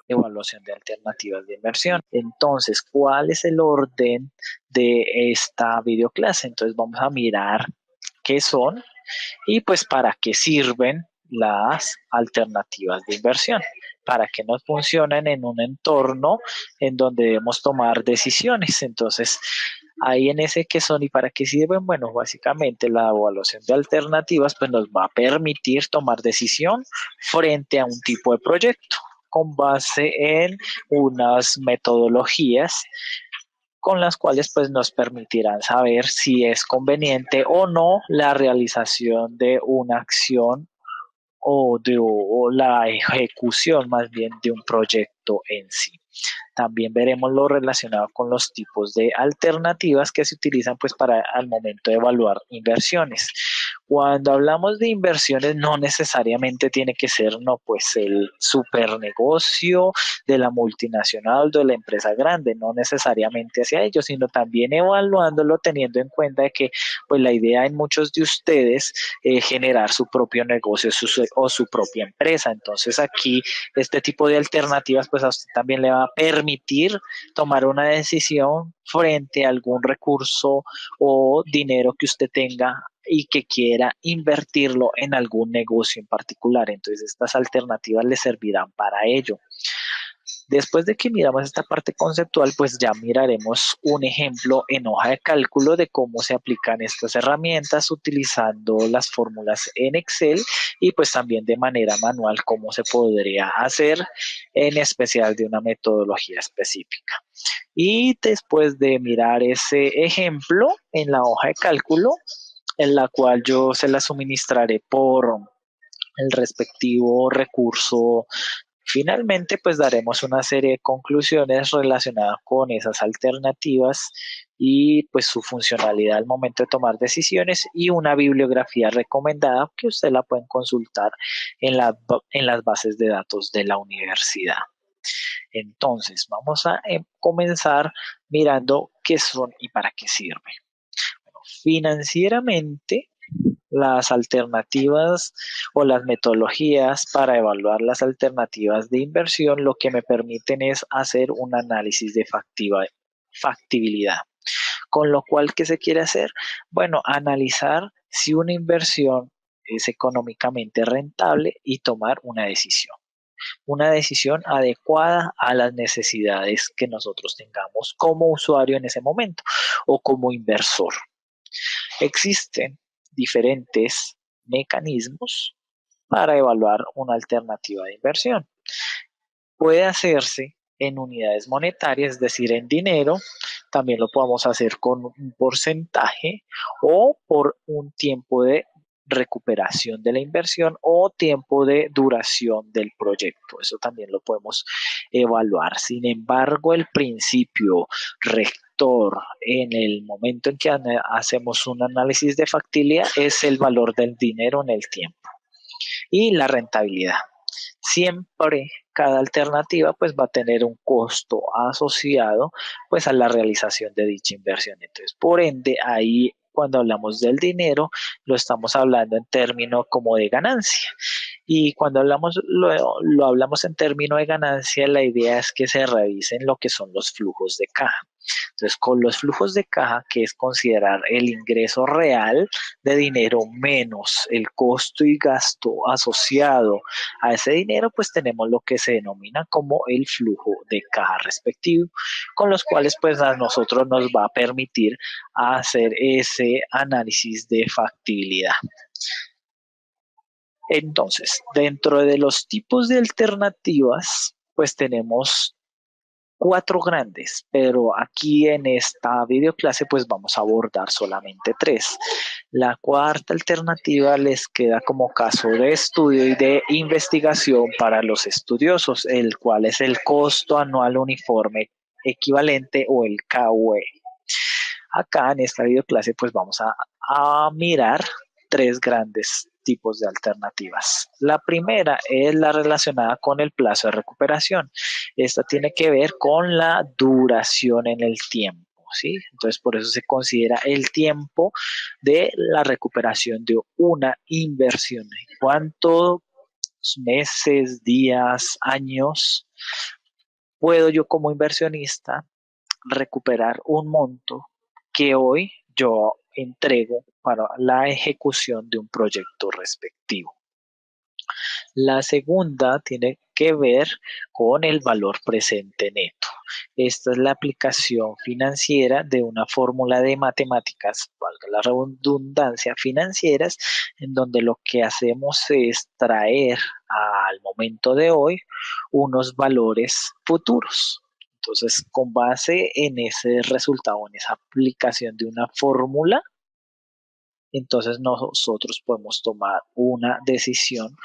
Evaluación de alternativas de inversión. Entonces, ¿cuál es el orden de esta videoclase? Entonces, vamos a mirar qué son y pues para qué sirven las alternativas de inversión, para que nos funcionen en un entorno en donde debemos tomar decisiones. Entonces, ahí en ese qué son y para qué sirven, bueno, básicamente la evaluación de alternativas pues nos va a permitir tomar decisión frente a un tipo de proyecto con base en unas metodologías con las cuales pues nos permitirán saber si es conveniente o no la realización de una acción o la ejecución más bien de un proyecto en sí. También veremos lo relacionado con los tipos de alternativas que se utilizan pues para al momento de evaluar inversiones. Cuando hablamos de inversiones no necesariamente tiene que ser no pues el super negocio de la multinacional o de la empresa grande, no necesariamente hacia ello, sino también evaluándolo teniendo en cuenta de que pues la idea en muchos de ustedes es generar su propio negocio o su propia empresa. Entonces aquí este tipo de alternativas pues a usted también le va a permitir tomar una decisión frente a algún recurso o dinero que usted tenga y que quiera invertirlo en algún negocio en particular. Entonces estas alternativas le servirán para ello. Después de que miramos esta parte conceptual, pues ya miraremos un ejemplo en hoja de cálculo de cómo se aplican estas herramientas utilizando las fórmulas en Excel y pues también de manera manual cómo se podría hacer, en especial de una metodología específica. Y después de mirar ese ejemplo en la hoja de cálculo, en la cual yo se la suministraré por el respectivo recurso. Finalmente, pues daremos una serie de conclusiones relacionadas con esas alternativas y pues su funcionalidad al momento de tomar decisiones y una bibliografía recomendada que usted la pueden consultar en las bases de datos de la universidad. Entonces, vamos a comenzar mirando qué son y para qué sirven. Bueno, financieramente, las alternativas o las metodologías para evaluar las alternativas de inversión lo que me permiten es hacer un análisis de factibilidad. Con lo cual, ¿qué se quiere hacer? Bueno, analizar si una inversión es económicamente rentable y tomar una decisión adecuada a las necesidades que nosotros tengamos como usuario en ese momento o como inversor. Existen diferentes mecanismos para evaluar una alternativa de inversión. Puede hacerse en unidades monetarias, es decir, en dinero, también lo podemos hacer con un porcentaje o por un tiempo de recuperación de la inversión o tiempo de duración del proyecto. Eso también lo podemos evaluar. Sin embargo, el principio rector en el momento en que hacemos un análisis de factibilidad es el valor del dinero en el tiempo y la rentabilidad. Siempre cada alternativa pues va a tener un costo asociado pues a la realización de dicha inversión. Entonces, por ende, ahí cuando hablamos del dinero, lo estamos hablando en términos como de ganancia. Y cuando lo hablamos en términos de ganancia, la idea es que se revisen lo que son los flujos de caja. Entonces, con los flujos de caja, que es considerar el ingreso real de dinero menos el costo y gasto asociado a ese dinero, pues tenemos lo que se denomina como el flujo de caja respectivo, con los cuales pues a nosotros nos va a permitir hacer ese análisis de factibilidad. Entonces, dentro de los tipos de alternativas, pues tenemos 4 grandes, pero aquí en esta videoclase pues vamos a abordar solamente 3. La cuarta alternativa les queda como caso de estudio y de investigación para los estudiosos, el cual es el costo anual uniforme equivalente o el KUE. Acá en esta videoclase pues vamos a mirar 3 grandes tipos de alternativas. La primera es la relacionada con el plazo de recuperación. Esta tiene que ver con la duración en el tiempo. ¿sí? Entonces, por eso se considera el tiempo de la recuperación de una inversión. ¿Cuántos meses, días, años puedo yo como inversionista recuperar un monto que hoy yo entrego para la ejecución de un proyecto respectivo? La segunda tiene que ver con el valor presente neto. Esta es la aplicación financiera de una fórmula de matemáticas, valga la redundancia, financieras, en donde lo que hacemos es traer al momento de hoy unos valores futuros. Entonces, con base en ese resultado, en esa aplicación de una fórmula, entonces nosotros podemos tomar una decisión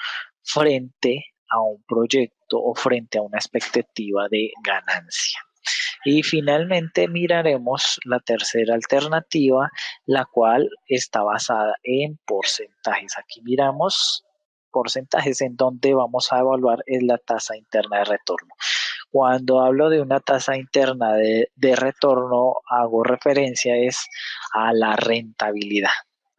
frente a un proyecto o frente a una expectativa de ganancia. Y finalmente miraremos la tercera alternativa, la cual está basada en porcentajes. Aquí miramos porcentajes en donde vamos a evaluar es la tasa interna de retorno. Cuando hablo de una tasa interna de retorno, hago referencia es a la rentabilidad.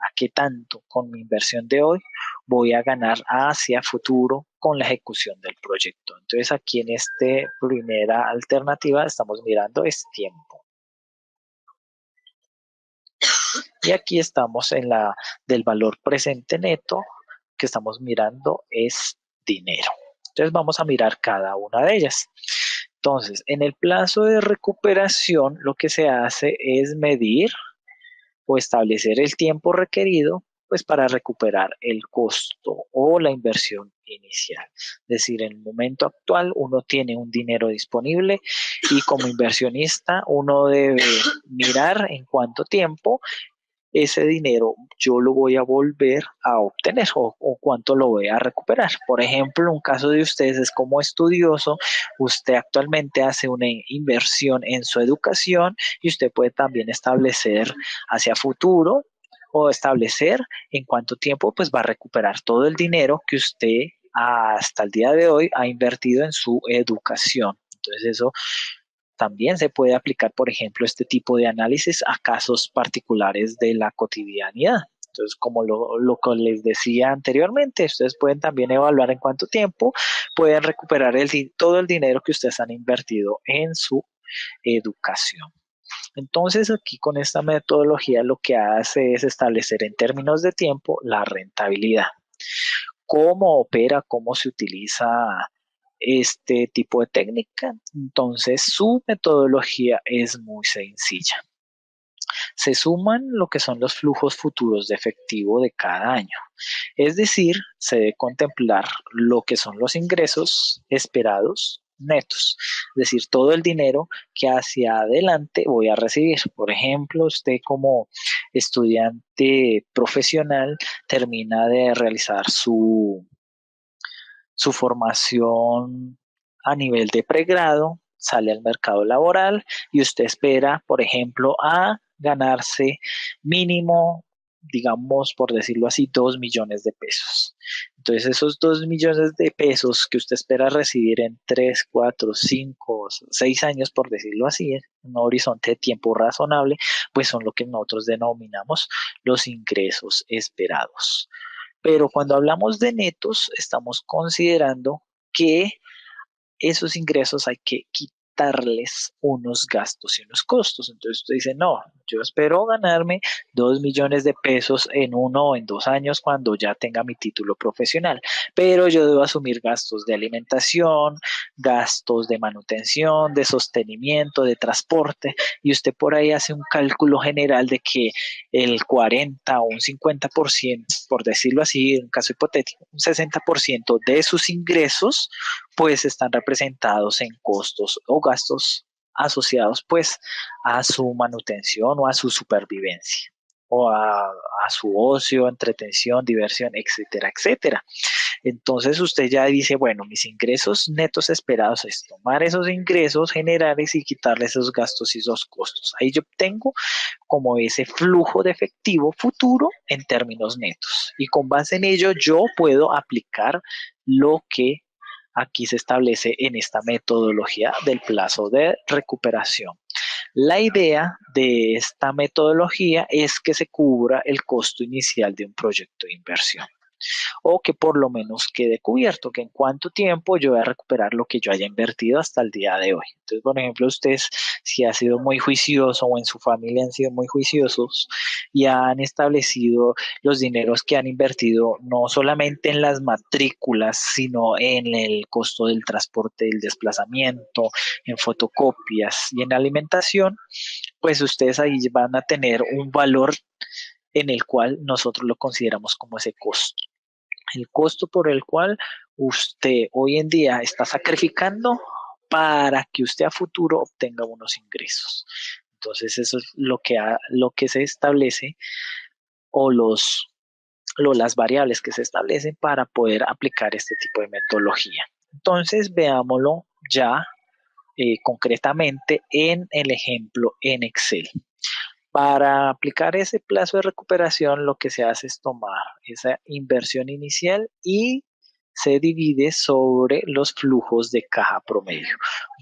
¿A qué tanto con mi inversión de hoy voy a ganar hacia futuro con la ejecución del proyecto? Entonces aquí en esta primera alternativa estamos mirando es tiempo. Y aquí estamos en la del valor presente neto, que estamos mirando es dinero. Entonces vamos a mirar cada una de ellas. Entonces, en el plazo de recuperación, lo que se hace es medir o establecer el tiempo requerido pues para recuperar el costo o la inversión inicial. Es decir, en el momento actual uno tiene un dinero disponible y como inversionista uno debe mirar en cuánto tiempo ese dinero yo lo voy a volver a obtener o cuánto lo voy a recuperar. Por ejemplo, un caso de ustedes es como estudioso, usted actualmente hace una inversión en su educación y usted puede también establecer hacia futuro o establecer en cuánto tiempo pues va a recuperar todo el dinero que usted hasta el día de hoy ha invertido en su educación. Entonces eso también se puede aplicar, por ejemplo, este tipo de análisis a casos particulares de la cotidianidad. Entonces, como lo que les decía anteriormente, ustedes pueden también evaluar en cuánto tiempo pueden recuperar todo el dinero que ustedes han invertido en su educación. Entonces, aquí con esta metodología lo que hace es establecer en términos de tiempo la rentabilidad. ¿Cómo opera, cómo se utiliza este tipo de técnica? Entonces, su metodología es muy sencilla. Se suman lo que son los flujos futuros de efectivo de cada año. Es decir, se debe contemplar lo que son los ingresos esperados netos, es decir, todo el dinero que hacia adelante voy a recibir. Por ejemplo, usted como estudiante profesional termina de realizar su formación a nivel de pregrado, sale al mercado laboral y usted espera, por ejemplo, a ganarse mínimo, digamos, por decirlo así, 2 millones de pesos. Entonces, esos 2 millones de pesos que usted espera recibir en 3, 4, 5, 6 años, por decirlo así, en un horizonte de tiempo razonable, pues son lo que nosotros denominamos los ingresos esperados. Pero cuando hablamos de netos, estamos considerando que esos ingresos hay que quitarles unos gastos y unos costos. Entonces usted dice, no, yo espero ganarme 2 millones de pesos en 1 o en 2 años cuando ya tenga mi título profesional, pero yo debo asumir gastos de alimentación, gastos de manutención, de sostenimiento, de transporte, y usted por ahí hace un cálculo general de que el 40 o un 50%, por decirlo así, en un caso hipotético, un 60% de sus ingresos pues están representados en costos o gastos asociados pues a su manutención o a su supervivencia o a su ocio, entretención, diversión, etcétera, etcétera. Entonces usted ya dice, bueno, mis ingresos netos esperados es tomar esos ingresos generales y quitarle esos gastos y esos costos. Ahí yo obtengo como ese flujo de efectivo futuro en términos netos. Y con base en ello yo puedo aplicar lo que aquí se establece en esta metodología del plazo de recuperación. La idea de esta metodología es que se cubra el costo inicial de un proyecto de inversión o que por lo menos quede cubierto, que en cuánto tiempo yo voy a recuperar lo que yo haya invertido hasta el día de hoy. Entonces, por ejemplo, ustedes si ha sido muy juicioso o en su familia han sido muy juiciosos y han establecido los dineros que han invertido no solamente en las matrículas, sino en el costo del transporte, del desplazamiento, en fotocopias y en alimentación, pues ustedes ahí van a tener un valor en el cual nosotros lo consideramos como ese costo. El costo por el cual usted hoy en día está sacrificando para que usted a futuro obtenga unos ingresos. Entonces eso es lo que se establece o las variables que se establecen para poder aplicar este tipo de metodología. Entonces veámoslo ya concretamente en el ejemplo en Excel. Para aplicar ese plazo de recuperación, lo que se hace es tomar esa inversión inicial y se divide sobre los flujos de caja promedio.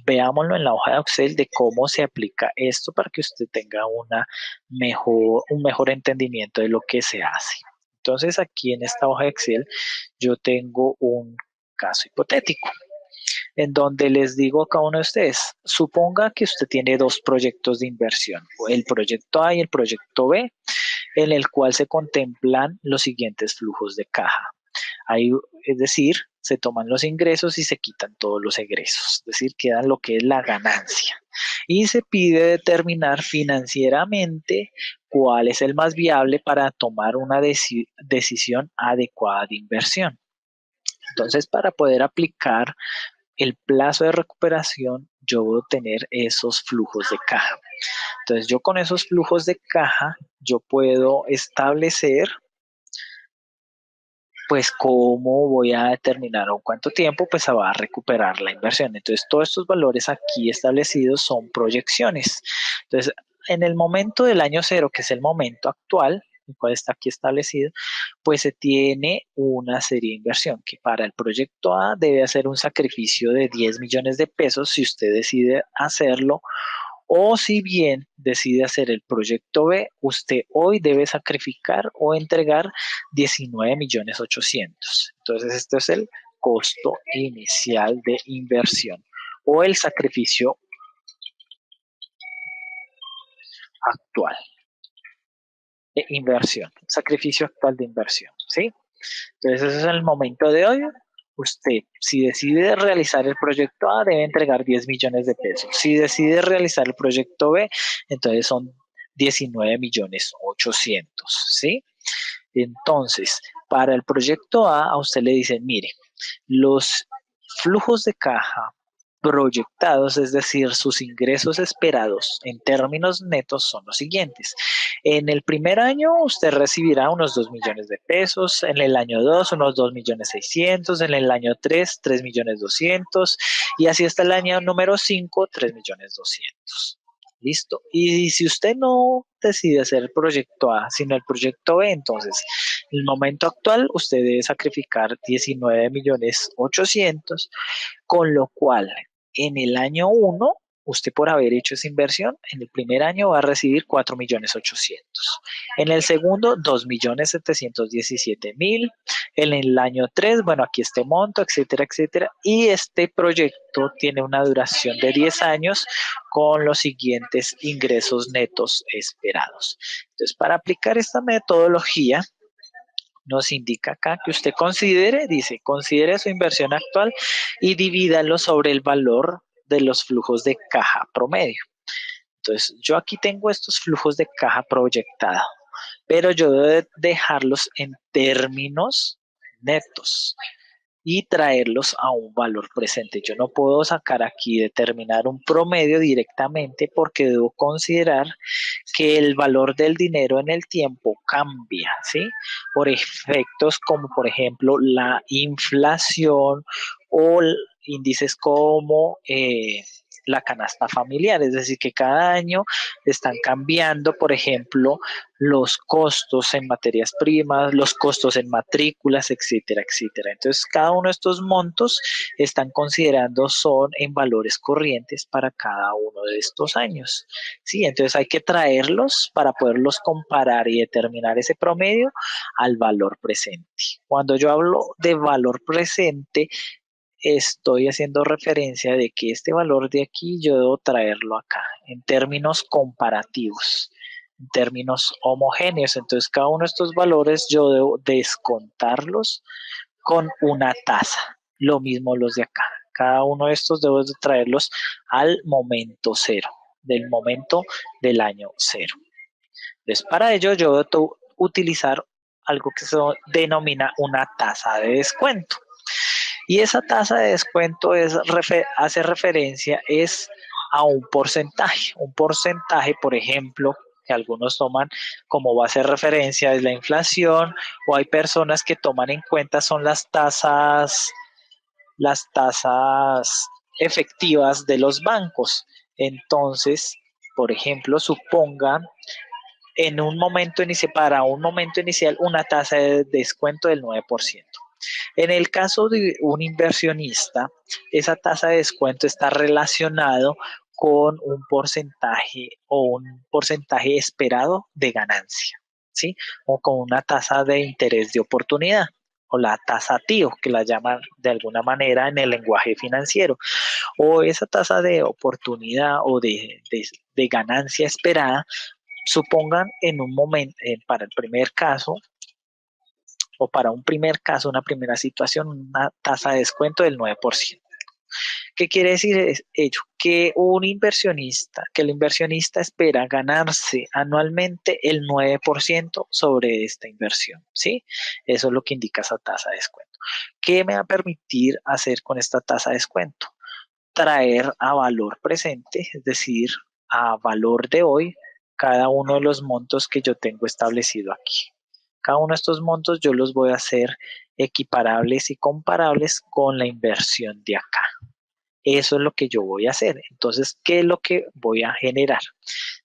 Veámoslo en la hoja de Excel de cómo se aplica esto para que usted tenga un mejor entendimiento de lo que se hace. Entonces, aquí en esta hoja de Excel, yo tengo un caso hipotético en donde les digo a cada uno de ustedes, suponga que usted tiene dos proyectos de inversión, el proyecto A y el proyecto B, en el cual se contemplan los siguientes flujos de caja. Ahí, es decir, se toman los ingresos y se quitan todos los egresos, es decir, queda lo que es la ganancia. Y se pide determinar financieramente cuál es el más viable para tomar una decisión adecuada de inversión. Entonces, para poder aplicar el plazo de recuperación, yo voy a tener esos flujos de caja. Entonces, yo con esos flujos de caja, yo puedo establecer, pues, cómo voy a determinar o cuánto tiempo, pues, se va a recuperar la inversión. Entonces, todos estos valores aquí establecidos son proyecciones. Entonces, en el momento del año cero, que es el momento actual, el cual está aquí establecido, pues se tiene una serie de inversión que para el proyecto A debe hacer un sacrificio de 10 millones de pesos si usted decide hacerlo, o si bien decide hacer el proyecto B, usted hoy debe sacrificar o entregar 19 millones 800. Entonces, este es el costo inicial de inversión o el sacrificio actual de inversión, sacrificio actual de inversión, ¿sí? Entonces, ese es el momento de hoy. Usted, si decide realizar el proyecto A, debe entregar 10 millones de pesos. Si decide realizar el proyecto B, entonces son 19 millones 800, ¿sí? Entonces, para el proyecto A usted le dicen, mire, los flujos de caja proyectados, es decir, sus ingresos esperados en términos netos son los siguientes. En el primer año usted recibirá unos 2 millones de pesos, en el año 2 unos 2 millones 600, en el año 3 3 millones 200 y así hasta el año número 5 3 millones 200. Listo. Y si usted no decide hacer el proyecto A, sino el proyecto B, entonces, en el momento actual, usted debe sacrificar 19 millones 800, con lo cual, en el año 1, usted por haber hecho esa inversión, en el primer año va a recibir 4 millones 800. En el segundo, 2 millones 717 mil. En el año 3, bueno, aquí este monto, etcétera, etcétera. Y este proyecto tiene una duración de 10 años con los siguientes ingresos netos esperados. Entonces, para aplicar esta metodología, nos indica acá que usted considere su inversión actual y divídalo sobre el valor de los flujos de caja promedio. Entonces, yo aquí tengo estos flujos de caja proyectados, pero yo debo dejarlos en términos netos y traerlos a un valor presente. Yo no puedo sacar aquí, determinar un promedio directamente porque debo considerar que el valor del dinero en el tiempo cambia, ¿sí? Por efectos como, por ejemplo, la inflación o índices como la canasta familiar, es decir, que cada año están cambiando, por ejemplo, los costos en materias primas, los costos en matrículas, etcétera, etcétera. Entonces, cada uno de estos montos están considerando son en valores corrientes para cada uno de estos años. Sí, entonces hay que traerlos para poderlos comparar y determinar ese promedio al valor presente. Cuando yo hablo de valor presente, estoy haciendo referencia de que este valor de aquí yo debo traerlo acá en términos comparativos, en términos homogéneos. Entonces, cada uno de estos valores yo debo descontarlos con una tasa. Lo mismo los de acá. Cada uno de estos debo de traerlos al momento cero, del momento del año cero. Entonces, para ello yo debo utilizar algo que se denomina una tasa de descuento. Y esa tasa de descuento hace referencia a un porcentaje, por ejemplo, que algunos toman como base de referencia es la inflación, o hay personas que toman en cuenta son las tasas efectivas de los bancos. Entonces, por ejemplo, supongan en un momento inicial, para un momento inicial, una tasa de descuento del 9%. En el caso de un inversionista, esa tasa de descuento está relacionado con un porcentaje o un porcentaje esperado de ganancia, ¿sí? O con una tasa de interés de oportunidad o la tasa TIO, que la llaman de alguna manera en el lenguaje financiero, o esa tasa de oportunidad o de ganancia esperada. Supongan en un momento, para el primer caso, o para un primer caso, una primera situación, una tasa de descuento del 9%. ¿Qué quiere decir ello? Que el inversionista espera ganarse anualmente el 9% sobre esta inversión, ¿sí? Eso es lo que indica esa tasa de descuento. ¿Qué me va a permitir hacer con esta tasa de descuento? Traer a valor presente, es decir, a valor de hoy, cada uno de los montos que yo tengo establecido aquí. Cada uno de estos montos yo los voy a hacer equiparables y comparables con la inversión de acá. Eso es lo que yo voy a hacer. Entonces, ¿qué es lo que voy a generar?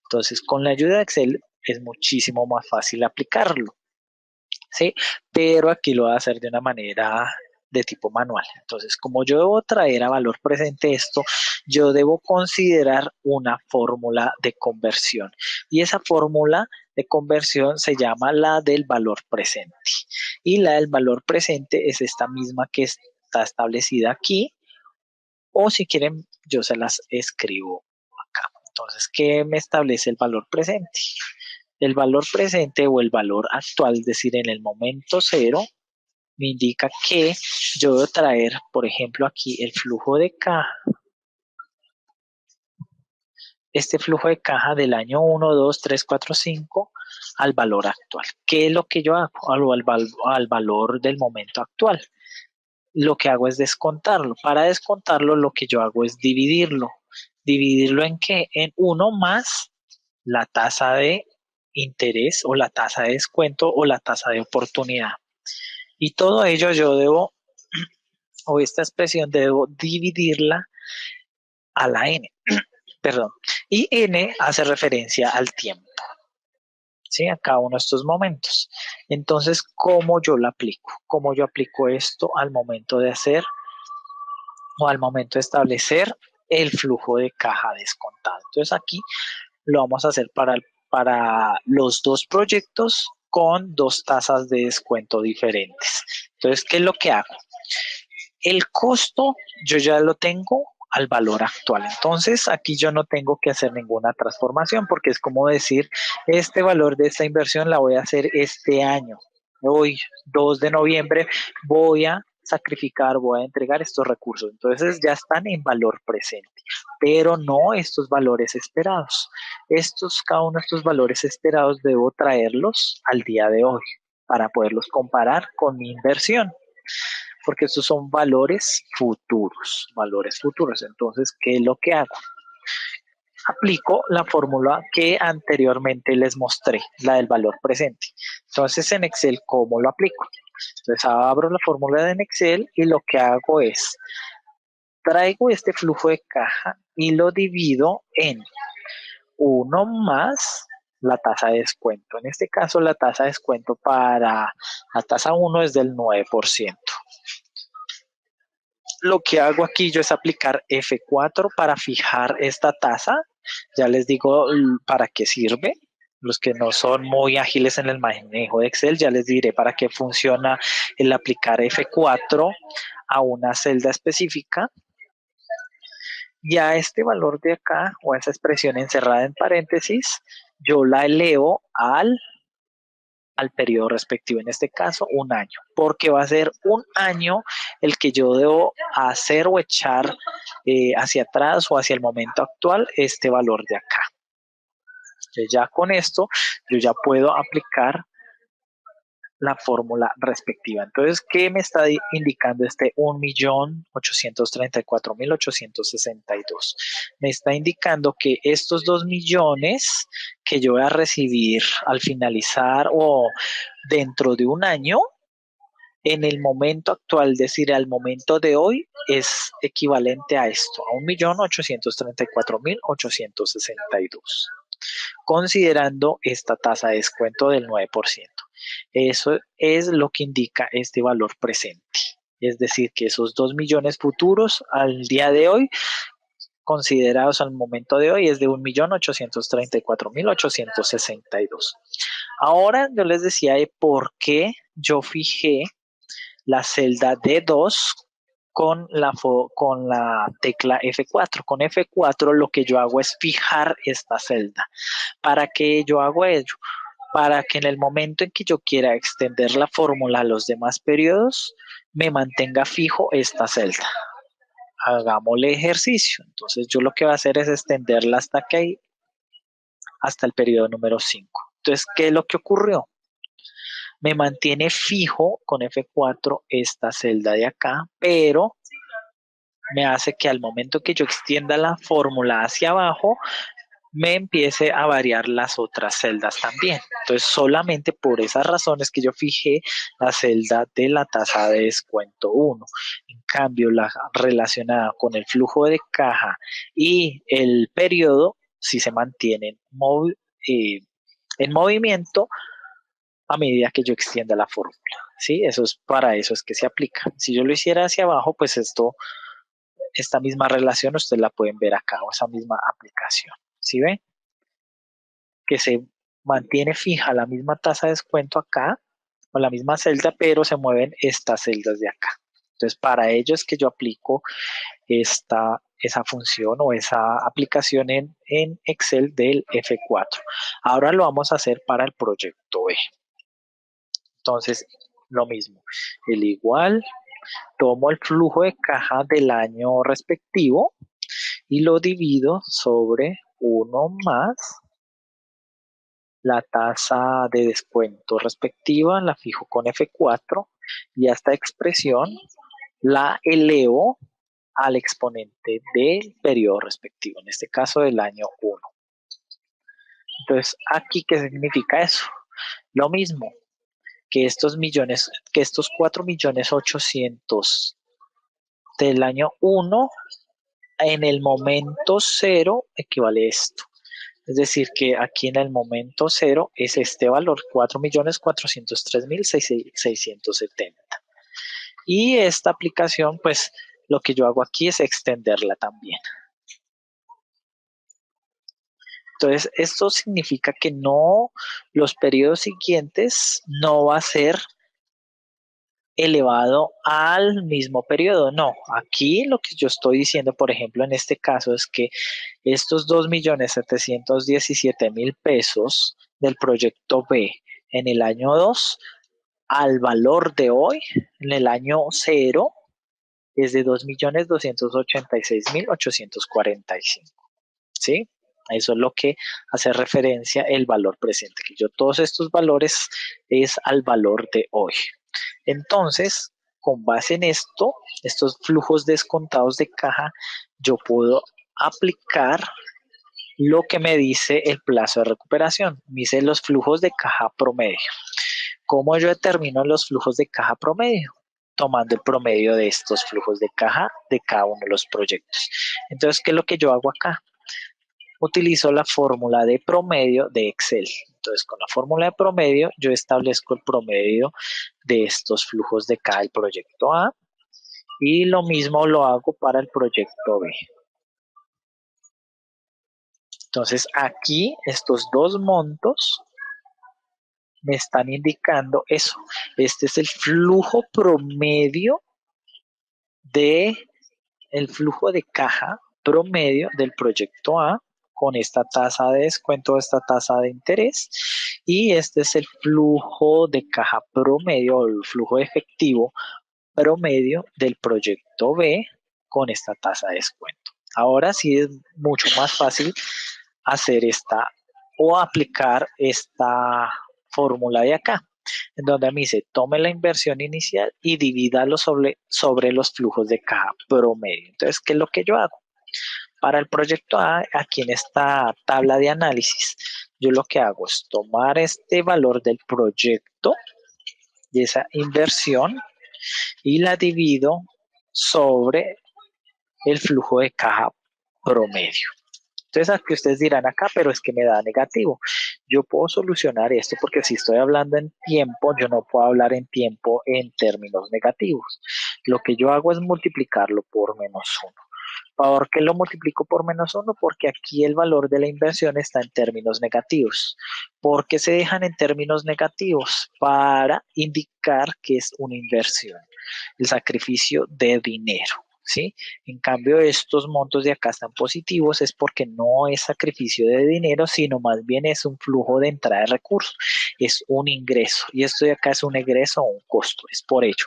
Entonces, con la ayuda de Excel es muchísimo más fácil aplicarlo, ¿sí? Pero aquí lo voy a hacer de una manera de tipo manual. Entonces, como yo debo traer a valor presente esto, yo debo considerar una fórmula de conversión. Y esa fórmula de conversión se llama la del valor presente. Y la del valor presente es esta misma que está establecida aquí. O si quieren, yo se las escribo acá. Entonces, ¿qué me establece el valor presente? El valor presente o el valor actual, es decir, en el momento cero, me indica que yo debo traer, por ejemplo, aquí el flujo de caja, este flujo de caja del año 1, 2, 3, 4, 5 al valor actual. ¿Qué es lo que yo hago? Al valor del momento actual. Lo que hago es descontarlo. Para descontarlo, lo que yo hago es dividirlo. ¿Dividirlo en qué? En 1 más la tasa de interés o la tasa de descuento o la tasa de oportunidad. Y todo ello yo debo, o esta expresión debo dividirla a la n, perdón. Y n hace referencia al tiempo, ¿sí? A cada uno de estos momentos. Entonces, ¿cómo yo lo aplico? ¿Cómo yo aplico esto al momento de hacer o al momento de establecer el flujo de caja descontado? Entonces, aquí lo vamos a hacer para los dos proyectos con dos tasas de descuento diferentes. Entonces, ¿qué es lo que hago? El costo yo ya lo tengo al valor actual. Entonces, aquí yo no tengo que hacer ninguna transformación porque es como decir, este valor de esta inversión la voy a hacer este año. Hoy, 2 de noviembre, voy a sacrificar, voy a entregar estos recursos. Entonces ya están en valor presente, pero no estos valores esperados. Cada uno de estos valores esperados debo traerlos al día de hoy para poderlos comparar con mi inversión, porque estos son valores futuros, valores futuros. Entonces, ¿qué es lo que hago? Aplico la fórmula que anteriormente les mostré, la del valor presente. Entonces, en Excel, ¿cómo lo aplico? Entonces, abro la fórmula en Excel y lo que hago es traigo este flujo de caja y lo divido en 1 más la tasa de descuento. En este caso, la tasa de descuento para la tasa 1 es del 9%. Lo que hago aquí yo es aplicar F4 para fijar esta tasa. Ya les digo para qué sirve. Los que no son muy ágiles en el manejo de Excel, ya les diré para qué funciona el aplicar F4 a una celda específica. Y a este valor de acá, o a esa expresión encerrada en paréntesis, yo la elevo al periodo respectivo, en este caso 1 año, porque va a ser 1 año el que yo debo hacer o echar hacia atrás o hacia el momento actual este valor de acá. Entonces ya con esto yo ya puedo aplicar la fórmula respectiva. Entonces, ¿qué me está indicando este 1.834.862? Me está indicando que estos 2 millones que yo voy a recibir al finalizar o dentro de 1 año, en el momento actual, es decir, al momento de hoy, es equivalente a esto, a 1.834.862, considerando esta tasa de descuento del 9%. Eso es lo que indica este valor presente. Es decir, que esos 2 millones futuros al día de hoy, considerados al momento de hoy, es de 1.834.862. Ahora yo les decía de por qué yo fijé la celda D2 con la tecla F4. Con F4 lo que yo hago es fijar esta celda. ¿Para qué yo hago ello? Para que en el momento en que yo quiera extender la fórmula a los demás periodos, me mantenga fijo esta celda. Hagámosle ejercicio. Entonces yo lo que voy a hacer es extenderla hasta aquí, hasta el periodo número 5. Entonces, ¿qué es lo que ocurrió? Me mantiene fijo con F4 esta celda de acá, pero me hace que al momento que yo extienda la fórmula hacia abajo, me empiece a variar las otras celdas también. Entonces, solamente por esas razones que yo fijé la celda de la tasa de descuento 1. En cambio, la relacionada con el flujo de caja y el periodo, si se mantienen en movimiento a medida que yo extienda la fórmula. ¿Sí? Para eso es que se aplica. Si yo lo hiciera hacia abajo, pues esta misma relación ustedes la pueden ver acá, o esa misma aplicación. ¿Sí ven? Que se mantiene fija la misma tasa de descuento acá, o la misma celda, pero se mueven estas celdas de acá. Entonces, para ello es que yo aplico esa función o esa aplicación en Excel del F4. Ahora lo vamos a hacer para el proyecto B. Entonces, lo mismo, el igual, tomo el flujo de caja del año respectivo y lo divido sobre 1 más la tasa de descuento respectiva, la fijo con F4 y a esta expresión la elevo al exponente del periodo respectivo, en este caso del año 1. Entonces, aquí, ¿qué significa eso? Lo mismo que estos 4.800.000 del año 1 en el momento 0 equivale a esto. Es decir, que aquí en el momento 0 es este valor, 4.403.670. Y esta aplicación, pues lo que yo hago aquí es extenderla también. Entonces, esto significa que no, los periodos siguientes no va a ser elevado al mismo periodo. No, aquí lo que yo estoy diciendo, por ejemplo, en este caso es que estos 2.717.000 pesos del proyecto B en el año 2 al valor de hoy, en el año 0, es de 2.286.845. ¿Sí? Eso es lo que hace referencia el valor presente, que yo todos estos valores es al valor de hoy. Entonces, con base en esto, estos flujos descontados de caja, yo puedo aplicar lo que me dice el plazo de recuperación. Me dice los flujos de caja promedio. ¿Cómo yo determino los flujos de caja promedio? tomando el promedio de estos flujos de caja de cada uno de los proyectos. Entonces, ¿qué es lo que yo hago acá? Utilizo la fórmula de promedio de Excel. Entonces, con la fórmula de promedio, yo establezco el promedio de estos flujos de caja del proyecto A y lo mismo lo hago para el proyecto B. Entonces, aquí estos dos montos me están indicando eso. Este es el flujo promedio de el flujo de caja promedio del proyecto A con esta tasa de descuento, esta tasa de interés, y este es el flujo de caja promedio o el flujo de efectivo promedio del proyecto B con esta tasa de descuento. Ahora sí es mucho más fácil hacer esta o aplicar esta fórmula de acá, en donde me dice tome la inversión inicial y divídalo sobre los flujos de caja promedio. Entonces, ¿qué es lo que yo hago? Para el proyecto A, aquí en esta tabla de análisis, yo lo que hago es tomar este valor del proyecto, de esa inversión, y la divido sobre el flujo de caja promedio. Entonces aquí ustedes dirán acá, pero es que me da negativo. Yo puedo solucionar esto porque si estoy hablando en tiempo, yo no puedo hablar en tiempo en términos negativos. Lo que yo hago es multiplicarlo por -1. ¿Por qué lo multiplico por -1? Porque aquí el valor de la inversión está en términos negativos. ¿Por qué se dejan en términos negativos? Para indicar que es una inversión, el sacrificio de dinero. ¿Sí? En cambio, estos montos de acá están positivos, es porque no es sacrificio de dinero, sino más bien es un flujo de entrada de recursos, es un ingreso. Y esto de acá es un egreso o un costo, es por ello.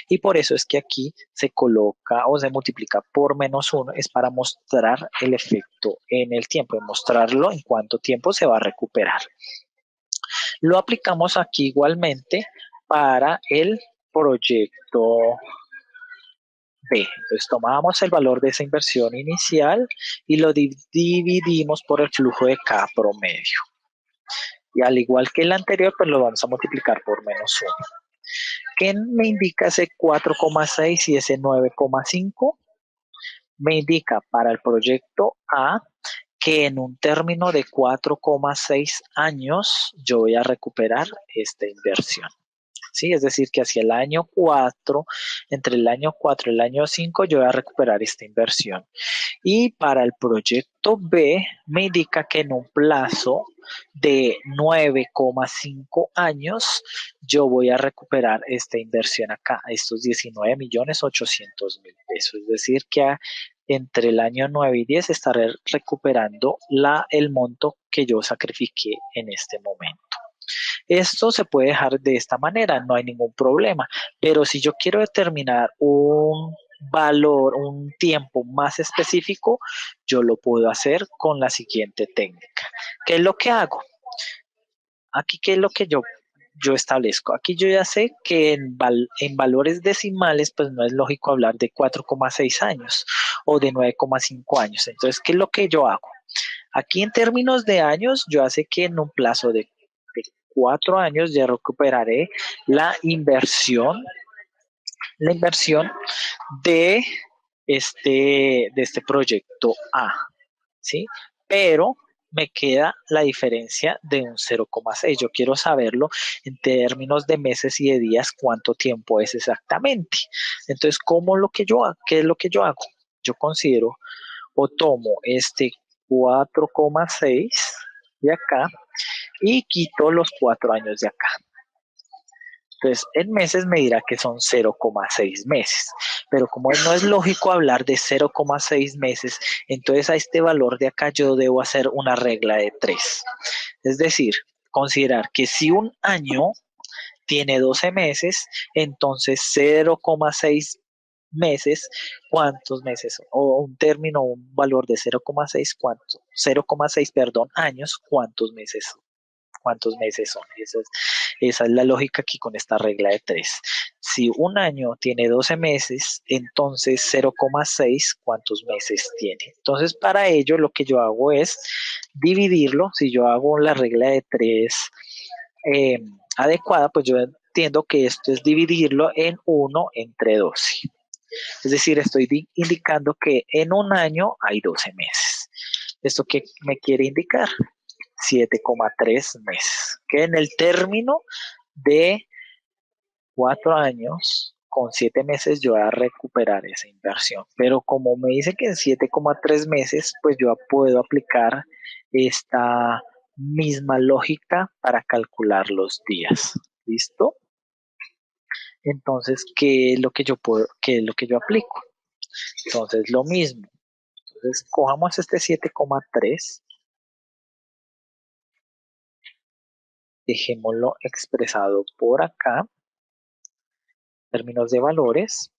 Y por eso es que aquí se coloca o se multiplica por -1, es para mostrar el efecto en el tiempo, y mostrarlo en cuánto tiempo se va a recuperar. Lo aplicamos aquí igualmente para el proyecto B. Entonces tomamos el valor de esa inversión inicial y lo dividimos por el flujo de caja promedio. Y al igual que el anterior, pues lo vamos a multiplicar por -1. ¿Qué me indica ese 4,6 y ese 9,5? Me indica para el proyecto A que en un término de 4,6 años yo voy a recuperar esta inversión. ¿Sí? Es decir, que hacia el año 4, entre el año 4 y el año 5, yo voy a recuperar esta inversión. Y para el proyecto B, me indica que en un plazo de 9,5 años, yo voy a recuperar esta inversión acá, estos 19.800.000 pesos. Es decir, que entre el año 9 y 10 estaré recuperando el monto que yo sacrifiqué en este momento. Esto se puede dejar de esta manera, no hay ningún problema, pero si yo quiero determinar un valor, un tiempo más específico, yo lo puedo hacer con la siguiente técnica. ¿Qué es lo que hago? Aquí, ¿qué es lo que yo establezco? Aquí yo ya sé que en valores decimales, pues no es lógico hablar de 4,6 años o de 9,5 años. Entonces, ¿qué es lo que yo hago? Aquí en términos de años, yo sé que en un plazo de 4 años ya recuperaré la inversión de este proyecto A, ¿sí? Pero me queda la diferencia de un 0,6. Yo quiero saberlo en términos de meses y de días, cuánto tiempo es exactamente. Entonces, ¿qué es lo que yo hago? Yo considero o tomo este 4,6 de acá y quito los 4 años de acá. Entonces, en meses me dirá que son 0,6 meses. Pero como no es lógico hablar de 0,6 meses, entonces a este valor de acá yo debo hacer una regla de 3. Es decir, considerar que si un año tiene 12 meses, entonces 0,6 meses, ¿cuántos meses? O un término, un valor de 0,6, ¿cuánto? 0,6, perdón, años, ¿cuántos meses son? ¿Cuántos meses son? Esa es la lógica aquí con esta regla de 3. Si un año tiene 12 meses, entonces 0,6, ¿cuántos meses tiene? Entonces, para ello, lo que yo hago es dividirlo. Si yo hago la regla de 3 adecuada, pues yo entiendo que esto es dividirlo en 1 entre 12. Es decir, estoy indicando que en un año hay 12 meses. ¿Esto qué me quiere indicar? 7,3 meses. Que en el término de 4 años, con 7 meses yo voy a recuperar esa inversión. Pero como me dice que en 7,3 meses, pues yo puedo aplicar esta misma lógica para calcular los días. ¿Listo? Entonces, ¿qué es lo que yo puedo, qué es lo que yo aplico? Entonces, lo mismo. Entonces, cojamos este 7,3, dejémoslo expresado por acá, términos de valores,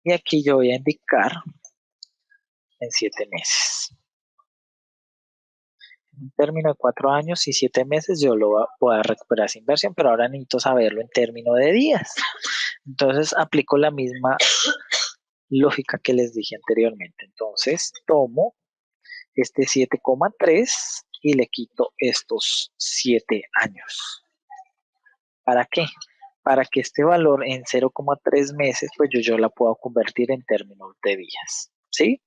y aquí yo voy a indicar en 7 meses. En un término de 4 años y 7 meses yo lo voy a recuperar esa inversión, pero ahora necesito saberlo en términos de días. Entonces aplico la misma lógica que les dije anteriormente. Entonces tomo este 7,3 y le quito estos 7 años. ¿Para qué? Para que este valor en 0,3 meses, pues yo la puedo convertir en términos de días. ¿Sí?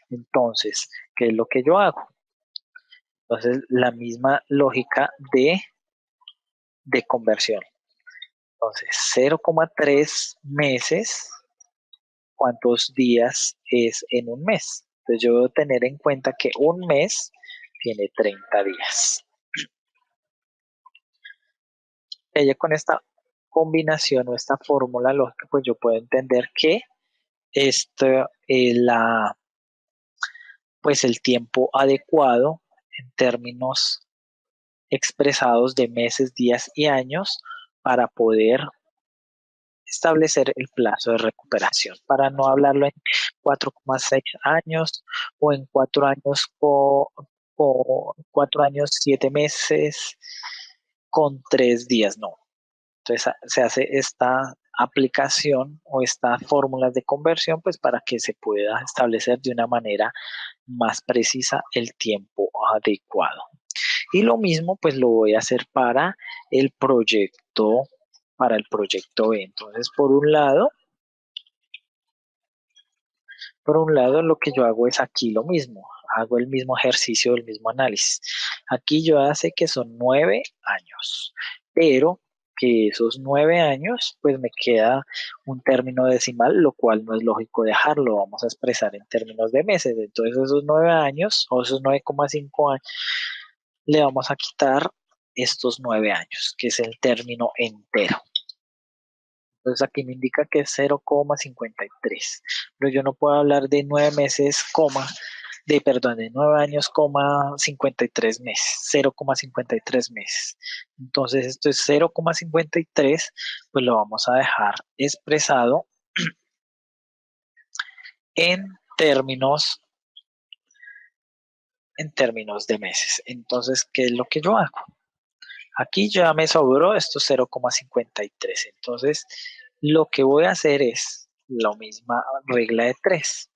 Entonces, ¿qué es lo que yo hago? Entonces, la misma lógica de conversión. Entonces, 0,3 meses, ¿cuántos días es en un mes? Entonces, yo debo tener en cuenta que un mes tiene 30 días. Ella con esta combinación o esta fórmula lógica, pues yo puedo entender que esto, pues el tiempo adecuado en términos expresados de meses, días y años para poder establecer el plazo de recuperación, para no hablarlo en 4,6 años o en 4 años o 4 años, 7 meses con 3 días, no. Entonces se hace esta aplicación o estas fórmulas de conversión pues para que se pueda establecer de una manera más precisa el tiempo adecuado. Y lo mismo pues lo voy a hacer el proyecto, para el proyecto B. Entonces, por un lado lo que yo hago es aquí lo mismo, hago el mismo ejercicio, el mismo análisis. Aquí yo hace que son 9 años, pero que esos 9 años, pues me queda un término decimal, lo cual no es lógico dejarlo, vamos a expresar en términos de meses. Entonces esos 9 años o esos 9,5 años, le vamos a quitar estos 9 años, que es el término entero. Entonces aquí me indica que es 0,53. Pero yo no puedo hablar de 9 meses, de 9 años, 53 meses, 0,53 meses. Entonces esto es 0,53, pues lo vamos a dejar expresado en términos, en términos de meses. Entonces, ¿qué es lo que yo hago? Aquí ya me sobró estos 0,53. Entonces, lo que voy a hacer es la misma regla de 3.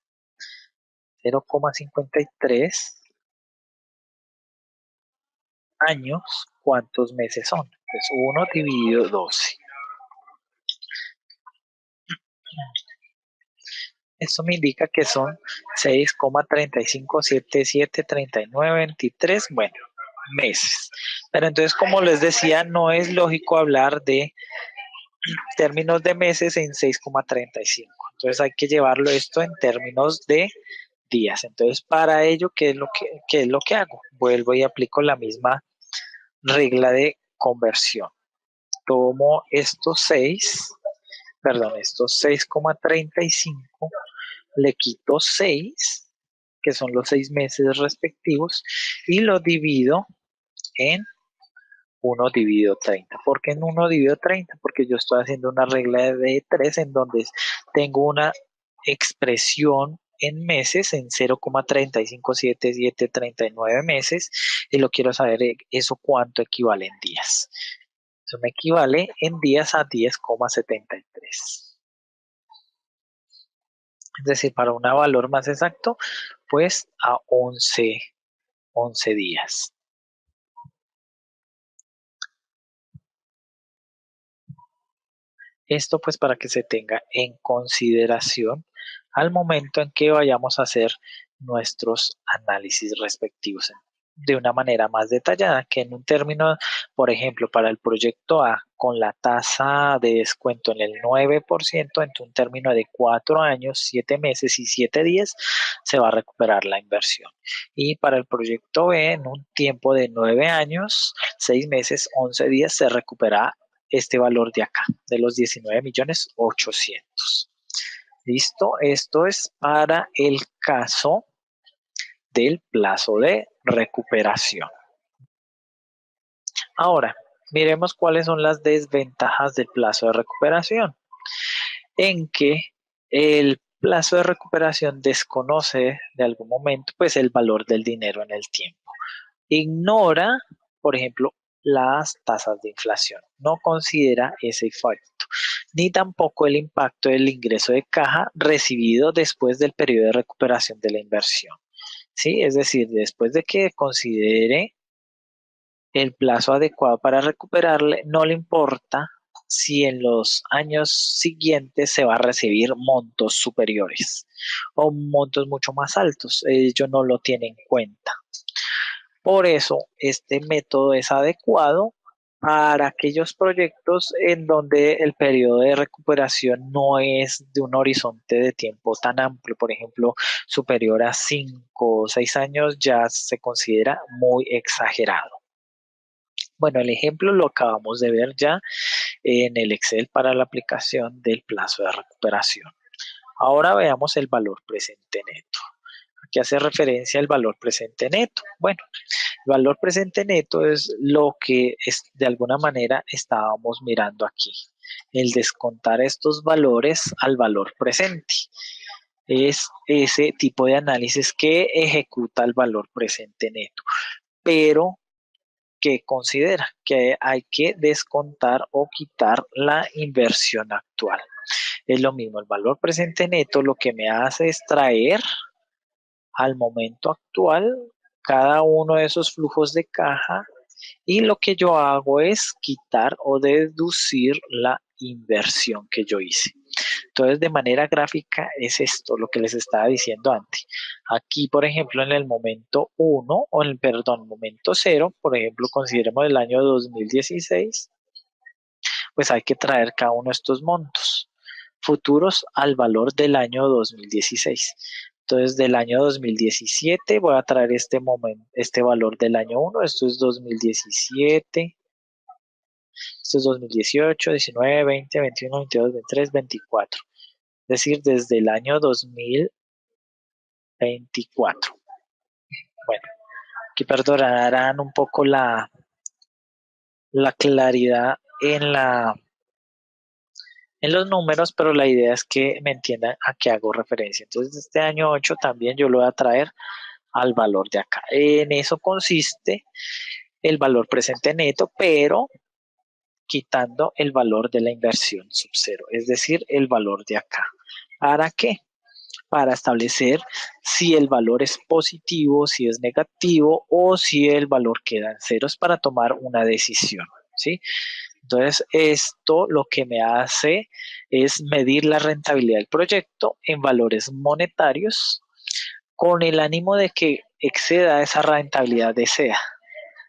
0,53 años, ¿cuántos meses son? Pues 1 dividido 12. Esto me indica que son 6,35773923, bueno, meses. Pero entonces, como les decía, no es lógico hablar de términos de meses en 6,35. Entonces hay que llevarlo esto en términos de días. Entonces, para ello, qué es lo que hago? Vuelvo y aplico la misma regla de conversión. Tomo estos 6,35, le quito 6, que son los 6 meses respectivos, y lo divido en 1 dividido 30. ¿Por qué en 1 dividido 30? Porque yo estoy haciendo una regla de 3 en donde tengo una expresión en meses, en 0,357739 meses, y lo quiero saber eso cuánto equivale en días. Eso me equivale en días a 10,73. Es decir, para un valor más exacto, pues a 11 días. Esto pues para que se tenga en consideración al momento en que vayamos a hacer nuestros análisis respectivos de una manera más detallada que en un término, por ejemplo, para el proyecto A con la tasa de descuento en el 9%, en un término de 4 años, 7 meses y 7 días, se va a recuperar la inversión. Y para el proyecto B, en un tiempo de 9 años, 6 meses, 11 días, se recupera este valor de acá, de los 19.800.000. ¿Listo? Esto es para el caso del plazo de recuperación. Ahora, miremos cuáles son las desventajas del plazo de recuperación. En que el plazo de recuperación desconoce de algún momento pues el valor del dinero en el tiempo. Ignora, por ejemplo, las tasas de inflación. No considera ese efecto, ni tampoco el impacto del ingreso de caja recibido después del periodo de recuperación de la inversión. ¿Sí? Es decir, después de que considere el plazo adecuado para recuperarle, no le importa si en los años siguientes se va a recibir montos superiores o montos mucho más altos. Ello no lo tiene en cuenta. Por eso, este método es adecuado para aquellos proyectos en donde el periodo de recuperación no es de un horizonte de tiempo tan amplio, por ejemplo, superior a 5 o 6 años, ya se considera muy exagerado. Bueno, el ejemplo lo acabamos de ver ya en el Excel para la aplicación del plazo de recuperación. Ahora veamos el valor presente neto. ¿A qué hace referencia el valor presente neto? Bueno, el valor presente neto es lo que de alguna manera estábamos mirando aquí. El descontar estos valores al valor presente. Es ese tipo de análisis que ejecuta el valor presente neto. Pero que considera que hay que descontar o quitar la inversión actual. Es lo mismo, el valor presente neto lo que me hace es traer al momento actual cada uno de esos flujos de caja y lo que yo hago es quitar o deducir la inversión que yo hice. Entonces, de manera gráfica es esto lo que les estaba diciendo antes. Aquí, por ejemplo, en el momento 1, o en el, perdón, momento 0, por ejemplo, consideremos el año 2016, pues hay que traer cada uno de estos montos futuros al valor del año 2016. Entonces, del año 2017 voy a traer este valor del año 1, esto es 2017, esto es 2018, 19, 20, 21, 22, 23, 24. Es decir, desde el año 2024. Bueno, aquí perdonarán un poco la claridad en los números, pero la idea es que me entiendan a qué hago referencia. Entonces, este año 8 también yo lo voy a traer al valor de acá. En eso consiste el valor presente neto, pero quitando el valor de la inversión sub cero, es decir, el valor de acá. ¿Para qué? Para establecer si el valor es positivo, si es negativo o si el valor queda en ceros para tomar una decisión, ¿sí? Entonces, esto lo que me hace es medir la rentabilidad del proyecto en valores monetarios con el ánimo de que exceda esa rentabilidad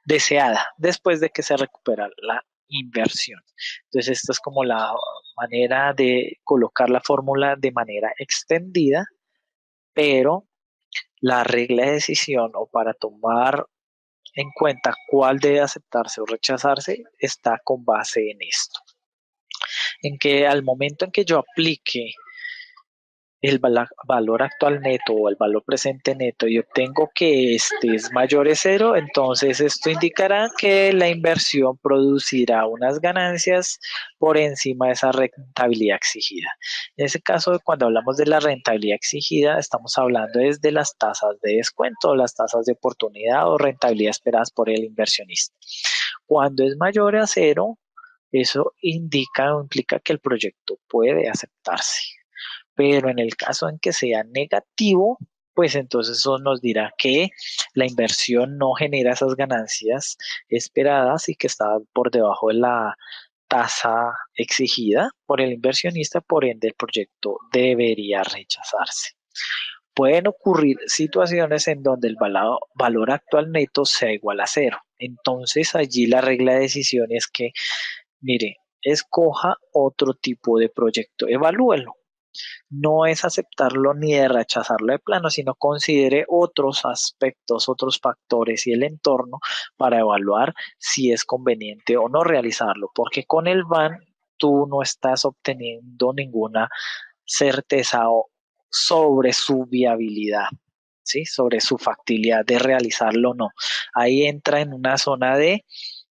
deseada después de que se recupera la inversión. Entonces, esta es como la manera de colocar la fórmula de manera extendida, pero la regla de decisión o para tomar en cuenta cuál debe aceptarse o rechazarse está con base en esto. En que al momento en que yo aplique el valor actual neto o el valor presente neto y obtengo que este es mayor a cero, entonces esto indicará que la inversión producirá unas ganancias por encima de esa rentabilidad exigida. En ese caso, cuando hablamos de la rentabilidad exigida, estamos hablando desde las tasas de descuento, las tasas de oportunidad o rentabilidad esperadas por el inversionista. Cuando es mayor a cero, eso indica o implica que el proyecto puede aceptarse. Pero en el caso en que sea negativo, pues entonces eso nos dirá que la inversión no genera esas ganancias esperadas y que está por debajo de la tasa exigida por el inversionista, por ende el proyecto debería rechazarse. Pueden ocurrir situaciones en donde el valor actual neto sea igual a cero. Entonces allí la regla de decisión es que, mire, escoja otro tipo de proyecto, evalúelo. No es aceptarlo ni de rechazarlo de plano, sino considere otros aspectos, otros factores y el entorno para evaluar si es conveniente o no realizarlo, porque con el BAN tú no estás obteniendo ninguna certeza sobre su viabilidad, ¿sí? Sobre su factibilidad de realizarlo o no. Ahí entra en una zona de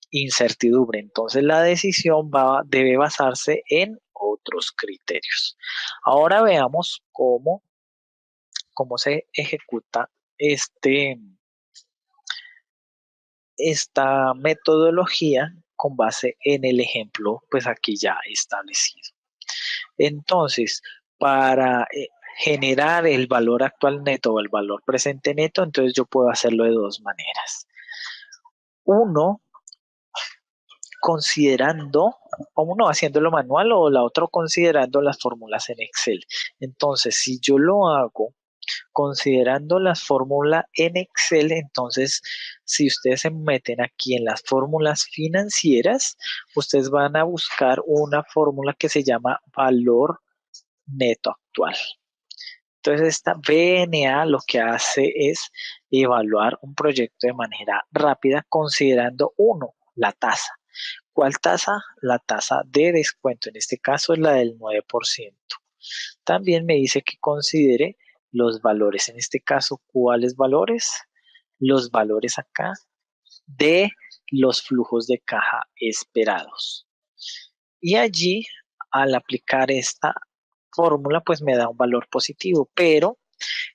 incertidumbre. Entonces la decisión debe basarse en otros criterios. Ahora veamos cómo se ejecuta esta metodología con base en el ejemplo, pues aquí ya establecido. Entonces, para generar el valor actual neto o el valor presente neto, entonces yo puedo hacerlo de dos maneras. Uno, considerando, o uno haciéndolo manual o la otra considerando las fórmulas en Excel. Entonces, si yo lo hago considerando las fórmulas en Excel, entonces si ustedes se meten aquí en las fórmulas financieras, ustedes van a buscar una fórmula que se llama valor neto actual. Entonces esta VNA lo que hace es evaluar un proyecto de manera rápida considerando uno, la tasa. ¿Cuál tasa? La tasa de descuento, en este caso es la del 9%. También me dice que considere los valores, en este caso, ¿cuáles valores? Los valores acá de los flujos de caja esperados. Y allí, al aplicar esta fórmula, pues me da un valor positivo, pero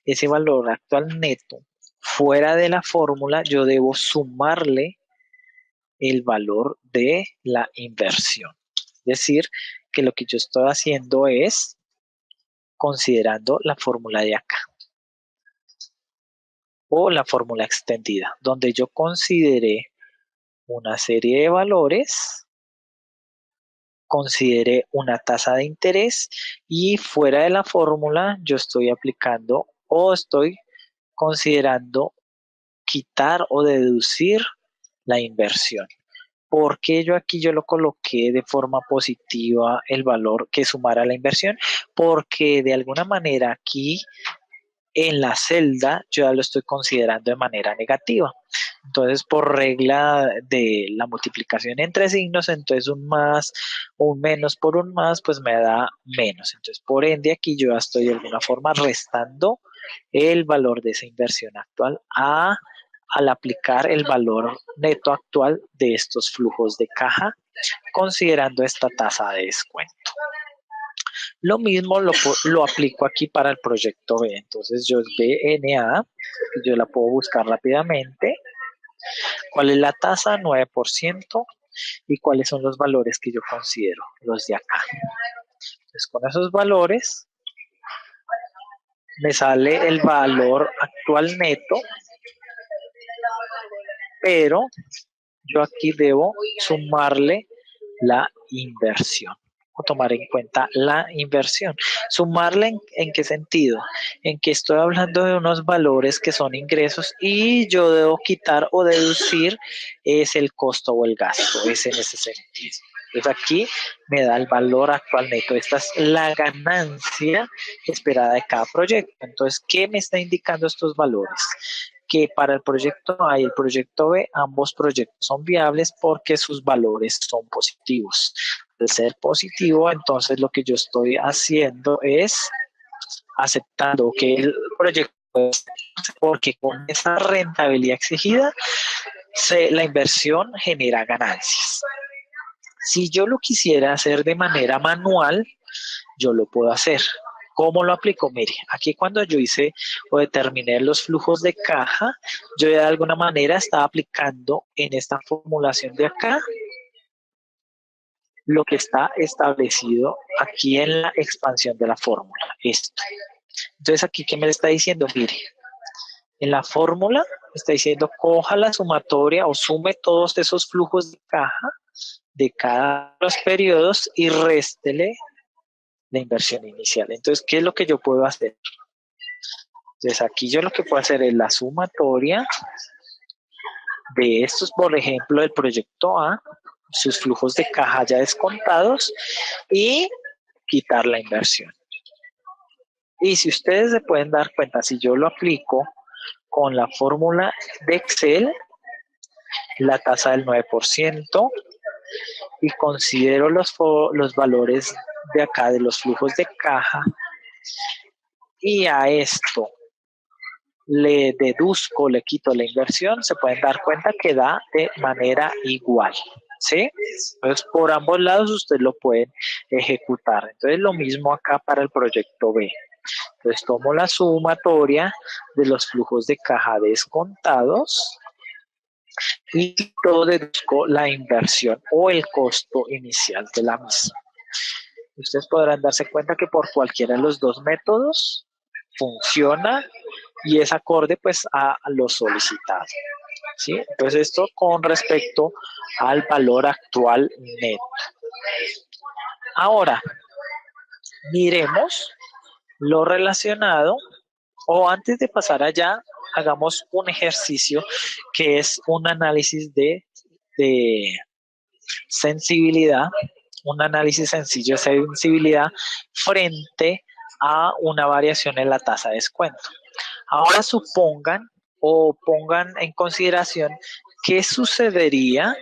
ese valor actual neto, fuera de la fórmula, yo debo sumarle el valor de la inversión. Es decir, que lo que yo estoy haciendo es considerando la fórmula de acá o la fórmula extendida, donde yo consideré una serie de valores, consideré una tasa de interés y fuera de la fórmula yo estoy aplicando o estoy considerando quitar o deducir la inversión. ¿Por qué yo lo coloqué de forma positiva el valor que sumara la inversión? Porque de alguna manera aquí en la celda yo ya lo estoy considerando de manera negativa. Entonces, por regla de la multiplicación entre signos, entonces un más o un menos por un más, pues me da menos. Entonces, por ende, aquí yo ya estoy de alguna forma restando el valor de esa inversión actual al aplicar el valor neto actual de estos flujos de caja, considerando esta tasa de descuento. Lo mismo lo aplico aquí para el proyecto B. Entonces yo es BNA, yo la puedo buscar rápidamente. ¿Cuál es la tasa? 9%. ¿Y cuáles son los valores que yo considero? Los de acá. Entonces con esos valores me sale el valor actual neto, pero yo aquí debo sumarle la inversión o tomar en cuenta la inversión. ¿Sumarle en qué sentido? En que estoy hablando de unos valores que son ingresos y yo debo quitar o deducir es el costo o el gasto, es en ese sentido. Entonces aquí me da el valor actual neto. Esta es la ganancia esperada de cada proyecto. Entonces, ¿qué me está indicando estos valores? Que para el proyecto A y el proyecto B, ambos proyectos son viables porque sus valores son positivos. De ser positivo, entonces lo que yo estoy haciendo es aceptando que el proyecto, porque con esa rentabilidad exigida, la inversión genera ganancias. Si yo lo quisiera hacer de manera manual, yo lo puedo hacer. ¿Cómo lo aplico? Mire, aquí cuando yo hice o determiné los flujos de caja, yo de alguna manera estaba aplicando en esta formulación de acá lo que está establecido aquí en la expansión de la fórmula, esto. Entonces aquí, ¿qué me está diciendo? Mire, en la fórmula está diciendo coja la sumatoria o sume todos esos flujos de caja de cada uno de los periodos y réstele la inversión inicial. Entonces, ¿qué es lo que yo puedo hacer? Entonces aquí yo lo que puedo hacer es la sumatoria de estos, por ejemplo, del proyecto A, sus flujos de caja ya descontados y quitar la inversión. Y si ustedes se pueden dar cuenta, si yo lo aplico con la fórmula de Excel, la tasa del 9%, y considero los valores de acá de los flujos de caja, y a esto le deduzco, le quito la inversión, se pueden dar cuenta que da de manera igual, ¿sí? Entonces, por ambos lados ustedes lo pueden ejecutar. Entonces, lo mismo acá para el proyecto B. Entonces, tomo la sumatoria de los flujos de caja descontados y deduzco la inversión o el costo inicial de la misma. Ustedes podrán darse cuenta que por cualquiera de los dos métodos funciona y es acorde pues a lo solicitado, ¿sí? Entonces esto con respecto al valor actual neto. Ahora, miremos lo relacionado, o antes de pasar allá, hagamos un ejercicio que es un análisis de sensibilidad, un análisis sencillo de sensibilidad frente a una variación en la tasa de descuento. Ahora supongan o pongan en consideración qué sucedería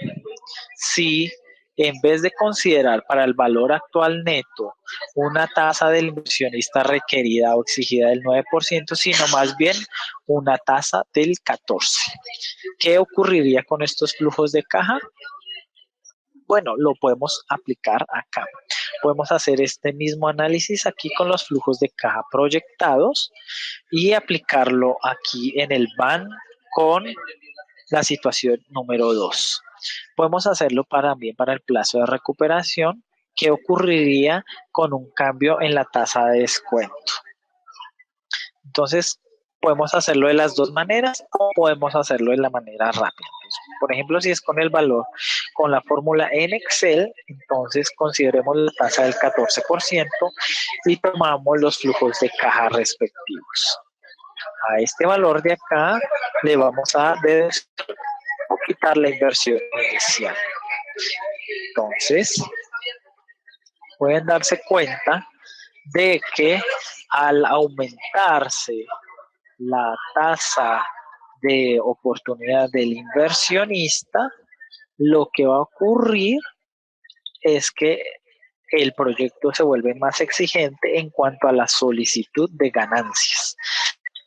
si en vez de considerar para el valor actual neto una tasa del inversionista requerida o exigida del 9%, sino más bien una tasa del 14%. ¿Qué ocurriría con estos flujos de caja? Bueno, lo podemos aplicar acá. Podemos hacer este mismo análisis aquí con los flujos de caja proyectados y aplicarlo aquí en el BAN con la situación número 2. Podemos hacerlo también para el plazo de recuperación. ¿Qué ocurriría con un cambio en la tasa de descuento? Entonces, podemos hacerlo de las dos maneras o podemos hacerlo de la manera rápida. Por ejemplo, si es con el valor, con la fórmula en Excel, entonces consideremos la tasa del 14% y tomamos los flujos de caja respectivos. A este valor de acá le vamos a quitar la inversión inicial. Entonces, pueden darse cuenta de que al aumentarse la tasa de oportunidad del inversionista, lo que va a ocurrir es que el proyecto se vuelve más exigente en cuanto a la solicitud de ganancias.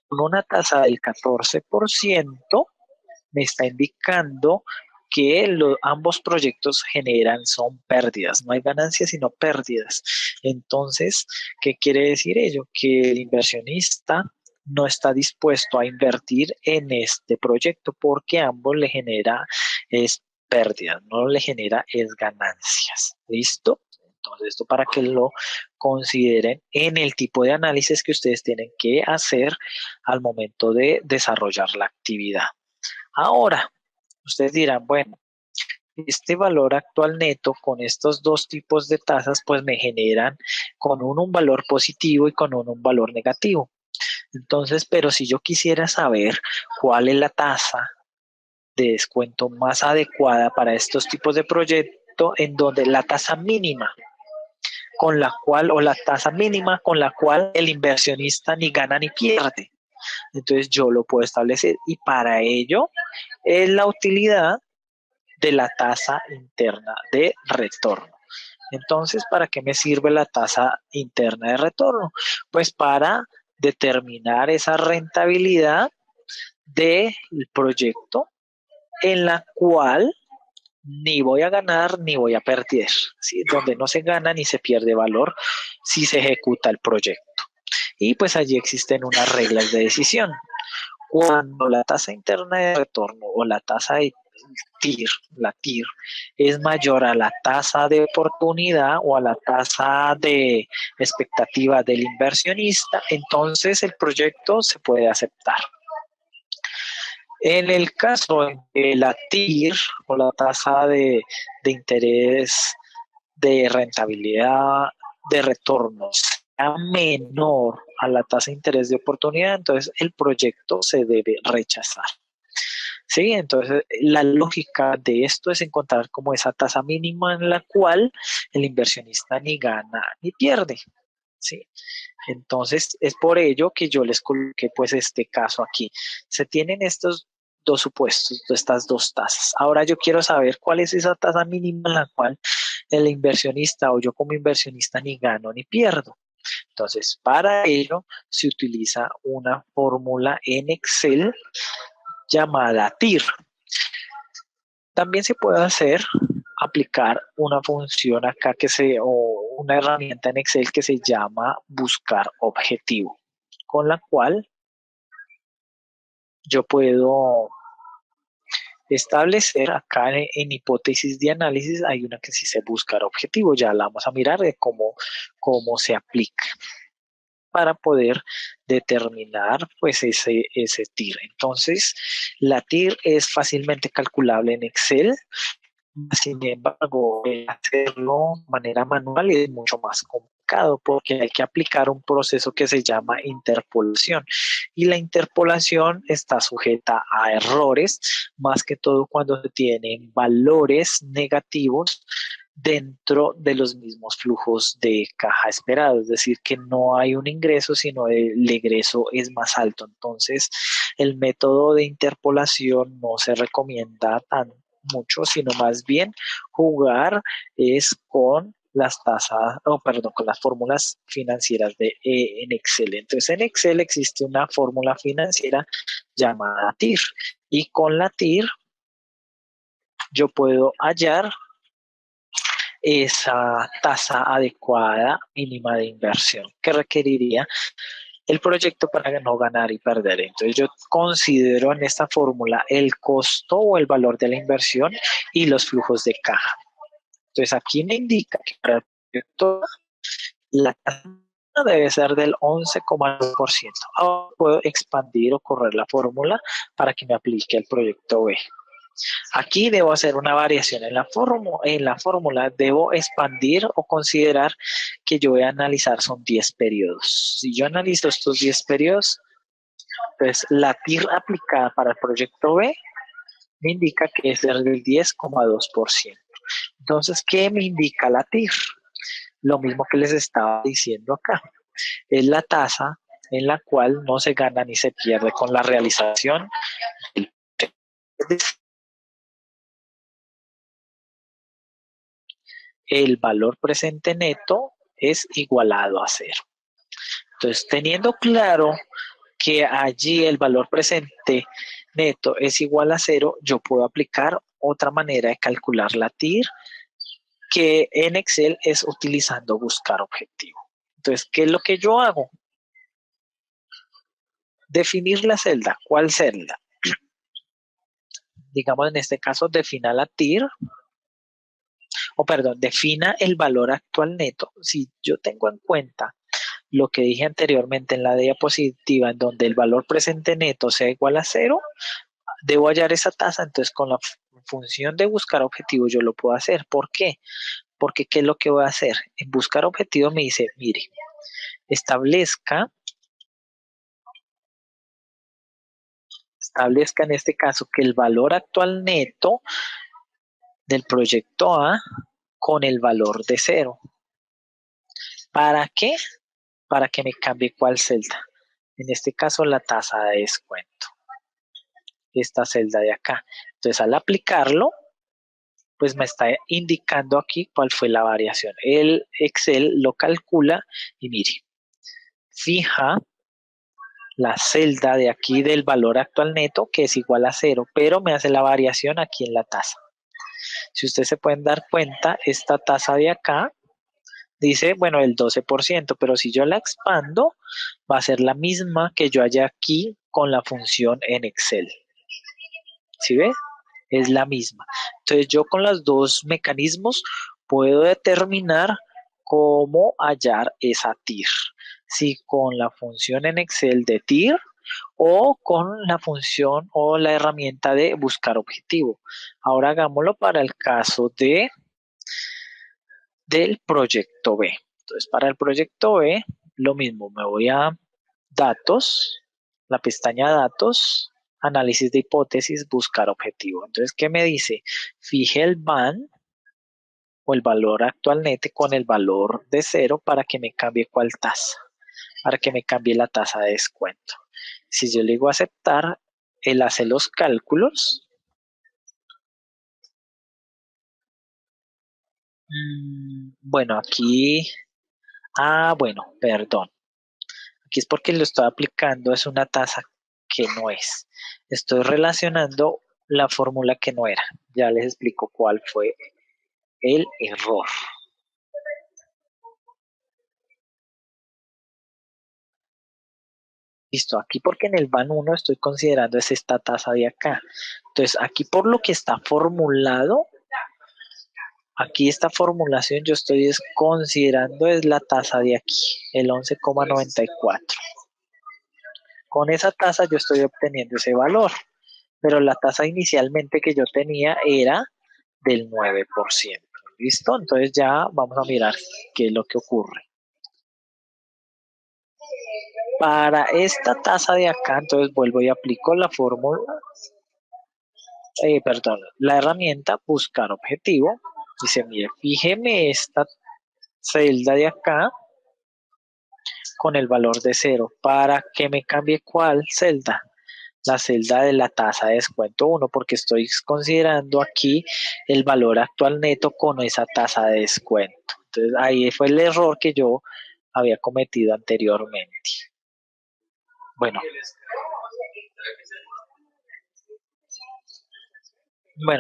Con una tasa del 14%, me está indicando que ambos proyectos son pérdidas, no hay ganancias sino pérdidas. Entonces, ¿qué quiere decir ello? Que el inversionista no está dispuesto a invertir en este proyecto porque a ambos le genera es pérdida, no le genera es ganancias. ¿Listo? Entonces, esto para que lo consideren en el tipo de análisis que ustedes tienen que hacer al momento de desarrollar la actividad. Ahora, ustedes dirán, bueno, este valor actual neto con estos dos tipos de tasas pues me generan con uno un valor positivo y con uno un valor negativo. Entonces, pero si yo quisiera saber cuál es la tasa de descuento más adecuada para estos tipos de proyecto en donde la tasa mínima con la cual o la tasa mínima con la cual el inversionista ni gana ni pierde. Entonces yo lo puedo establecer y para ello es la utilidad de la tasa interna de retorno. Entonces, ¿para qué me sirve la tasa interna de retorno? Pues para determinar esa rentabilidad del proyecto en la cual ni voy a ganar ni voy a perder, ¿sí? Donde no se gana ni se pierde valor si se ejecuta el proyecto. Y pues allí existen unas reglas de decisión. Cuando la tasa interna de retorno o la tasa TIR, la TIR, es mayor a la tasa de oportunidad o a la tasa de expectativa del inversionista, entonces el proyecto se puede aceptar. En el caso de la TIR o la tasa de interés de rentabilidad de retornos sea menor a la tasa de interés de oportunidad, entonces el proyecto se debe rechazar. Sí, entonces la lógica de esto es encontrar como esa tasa mínima en la cual el inversionista ni gana ni pierde. Sí, entonces es por ello que yo les coloqué pues este caso aquí. Se tienen estos dos supuestos, estas dos tasas. Ahora yo quiero saber cuál es esa tasa mínima en la cual el inversionista o yo como inversionista ni gano ni pierdo. Entonces, para ello se utiliza una fórmula en Excel llamada TIR. También se puede aplicar una función acá o una herramienta en Excel que se llama buscar objetivo, con la cual yo puedo establecer acá en hipótesis de análisis, hay una que sí se buscar objetivo, ya la vamos a mirar de cómo se aplica para poder determinar pues ese TIR. Entonces, la TIR es fácilmente calculable en Excel. Sin embargo, hacerlo de manera manual es mucho más complicado porque hay que aplicar un proceso que se llama interpolación y la interpolación está sujeta a errores, más que todo cuando se tienen valores negativos dentro de los mismos flujos de caja esperados, es decir, que no hay un ingreso, sino el egreso es más alto. Entonces, el método de interpolación no se recomienda tan mucho, sino más bien jugar es con las tasas, con las fórmulas financieras en Excel. Entonces, en Excel existe una fórmula financiera llamada TIR y con la TIR yo puedo hallar esa tasa adecuada mínima de inversión que requeriría el proyecto para no ganar y perder. Entonces yo considero en esta fórmula el costo o el valor de la inversión y los flujos de caja. Entonces aquí me indica que para el proyecto la tasa debe ser del 11,2%. Ahora puedo expandir o correr la fórmula para que me aplique el proyecto B. Aquí debo hacer una variación en la fórmula, debo expandir o considerar que yo voy a analizar son 10 periodos. Si yo analizo estos 10 periodos, pues la TIR aplicada para el proyecto B me indica que es del 10,2%. Entonces, ¿qué me indica la TIR? Lo mismo que les estaba diciendo acá. Es la tasa en la cual no se gana ni se pierde con la realización del el valor presente neto es igualado a cero. Entonces, teniendo claro que allí el valor presente neto es igual a cero, yo puedo aplicar otra manera de calcular la TIR que en Excel es utilizando buscar objetivo. Entonces, ¿qué es lo que yo hago? Definir la celda. ¿Cuál celda? Digamos, en este caso, defina la TIR, defina el valor actual neto. Si yo tengo en cuenta lo que dije anteriormente en la diapositiva, en donde el valor presente neto sea igual a cero, debo hallar esa tasa, entonces con la función de buscar objetivo yo lo puedo hacer. ¿Por qué? Porque ¿qué es lo que voy a hacer? En buscar objetivo me dice, mire, establezca en este caso que el valor actual neto del proyecto A con el valor de cero. ¿Para qué? Para que me cambie cuál celda. En este caso la tasa de descuento. Esta celda de acá. Entonces al aplicarlo, pues me está indicando aquí cuál fue la variación. El Excel lo calcula y mire, fija la celda de aquí del valor actual neto que es igual a cero, pero me hace la variación aquí en la tasa. Si ustedes se pueden dar cuenta, esta tasa de acá dice, bueno, el 12%, pero si yo la expando, va a ser la misma que yo haya aquí con la función en Excel. ¿Sí ves? es la misma. Entonces yo con los dos mecanismos puedo determinar cómo hallar esa TIR. Si con la función en Excel de TIR o con la función o la herramienta de buscar objetivo. Ahora hagámoslo para el caso del proyecto B. Entonces, para el proyecto B, lo mismo, me voy a datos, la pestaña datos, análisis de hipótesis, buscar objetivo. Entonces, ¿qué me dice? Fije el BAN o el valor actual nete con el valor de 0 para que me cambie cuál tasa, para que me cambie la tasa de descuento. Si yo le digo aceptar, él hace los cálculos. Bueno, aquí, bueno, perdón. Aquí es porque lo estoy aplicando, es una tasa que no es. Estoy relacionando la fórmula que no era. Ya les explico cuál fue el error. Listo, aquí porque en el BAN 1 estoy considerando es esta tasa de acá. Entonces, aquí por lo que está formulado, aquí esta formulación yo estoy considerando es la tasa de aquí, el 11,94. Con esa tasa yo estoy obteniendo ese valor, pero la tasa inicialmente que yo tenía era del 9%. ¿Listo? Entonces ya vamos a mirar qué es lo que ocurre. Para esta tasa de acá, entonces vuelvo y aplico la fórmula, perdón, la herramienta buscar objetivo. Dice, mire, fíjeme esta celda de acá con el valor de 0 para que me cambie cuál celda. La celda de la tasa de descuento 1 porque estoy considerando aquí el valor actual neto con esa tasa de descuento. Entonces ahí fue el error que yo había cometido anteriormente. Bueno,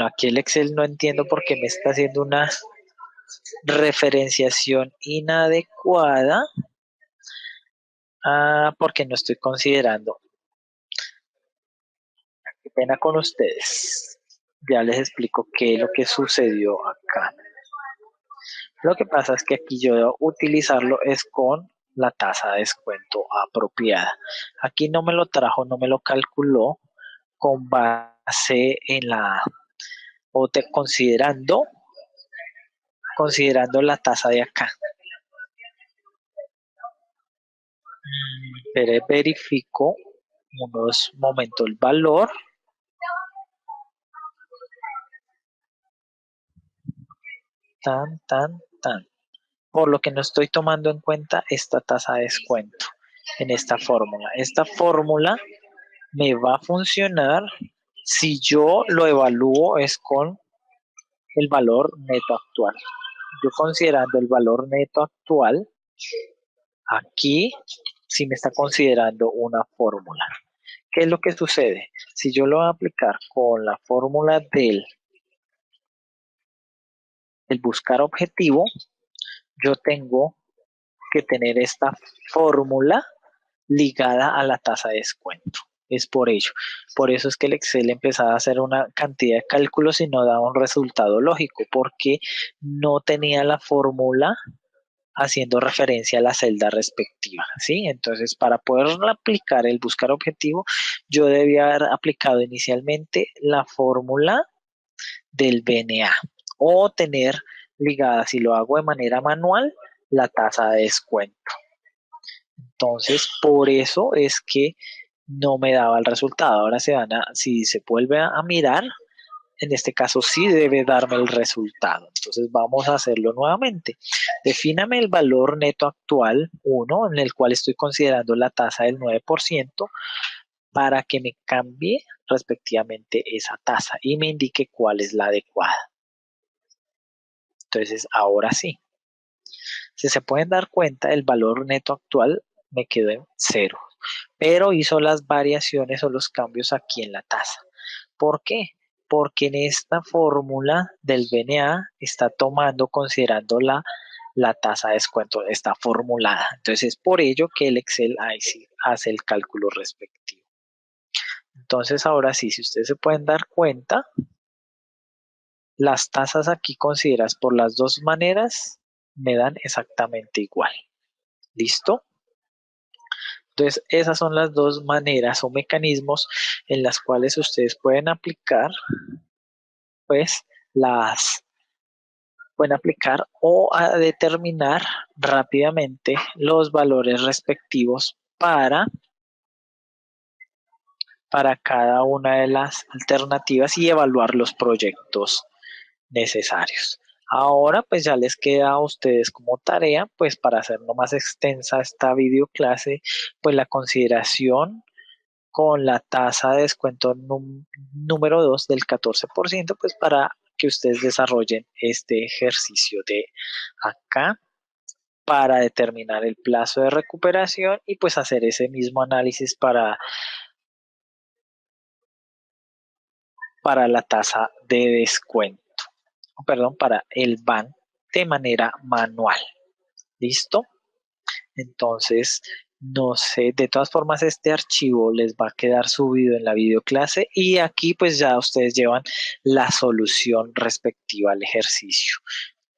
aquí el Excel no entiendo por qué me está haciendo una referenciación inadecuada. Porque no estoy considerando. Qué pena con ustedes. Ya les explico qué es lo que sucedió acá. Lo que pasa es que aquí yo debo utilizarlo es con la tasa de descuento apropiada. Aquí no me lo trajo, no me lo calculó con base en la, o considerando la tasa de acá. Pero verifico unos momentos el valor. Tan. Por lo que no estoy tomando en cuenta esta tasa de descuento en esta fórmula. Esta fórmula me va a funcionar si yo lo evalúo es con el valor neto actual. Yo considerando el valor neto actual, aquí sí me está considerando una fórmula. ¿Qué es lo que sucede? Si yo lo voy a aplicar con la fórmula del buscar objetivo, yo tengo que tener esta fórmula ligada a la tasa de descuento. Es por ello. Por eso es que el Excel empezaba a hacer una cantidad de cálculos y no daba un resultado lógico, porque no tenía la fórmula haciendo referencia a la celda respectiva, ¿sí? Entonces, para poder aplicar el buscar objetivo, yo debía haber aplicado inicialmente la fórmula del BNA o tener ligada, si lo hago de manera manual, la tasa de descuento. Entonces, por eso es que no me daba el resultado. Ahora si se vuelve a mirar, en este caso sí debe darme el resultado. Entonces vamos a hacerlo nuevamente. Defíname el valor neto actual 1, en el cual estoy considerando la tasa del 9%, para que me cambie respectivamente esa tasa y me indique cuál es la adecuada. Entonces, ahora sí. Si se pueden dar cuenta, el valor neto actual me quedó en 0, pero hizo las variaciones o los cambios aquí en la tasa. ¿Por qué? Porque en esta fórmula del BNA está tomando, considerando la tasa de descuento, está formulada. Entonces es por ello que el Excel ahí sí hace el cálculo respectivo. Entonces ahora sí, si ustedes se pueden dar cuenta, Las tasas aquí consideradas por las dos maneras me dan exactamente igual. ¿Listo? Entonces, esas son las dos maneras o mecanismos en las cuales ustedes pues, las pueden aplicar o a determinar rápidamente los valores respectivos para cada una de las alternativas y evaluar los proyectos necesarios. Ahora pues ya les queda a ustedes como tarea, pues para hacer no más extensa esta videoclase, pues la consideración con la tasa de descuento número 2 del 14%, pues para que ustedes desarrollen este ejercicio de acá para determinar el plazo de recuperación y pues hacer ese mismo análisis para la tasa de descuento, perdón, para el BAN de manera manual. ¿Listo? Entonces, no sé, de todas formas este archivo les va a quedar subido en la videoclase y aquí pues ya ustedes llevan la solución respectiva al ejercicio,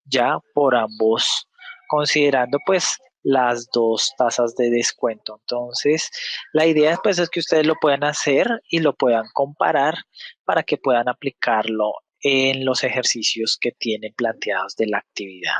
ya por ambos, considerando pues las dos tasas de descuento. Entonces, la idea pues es que ustedes lo puedan hacer y lo puedan comparar para que puedan aplicarlo en los ejercicios que tienen planteados de la actividad.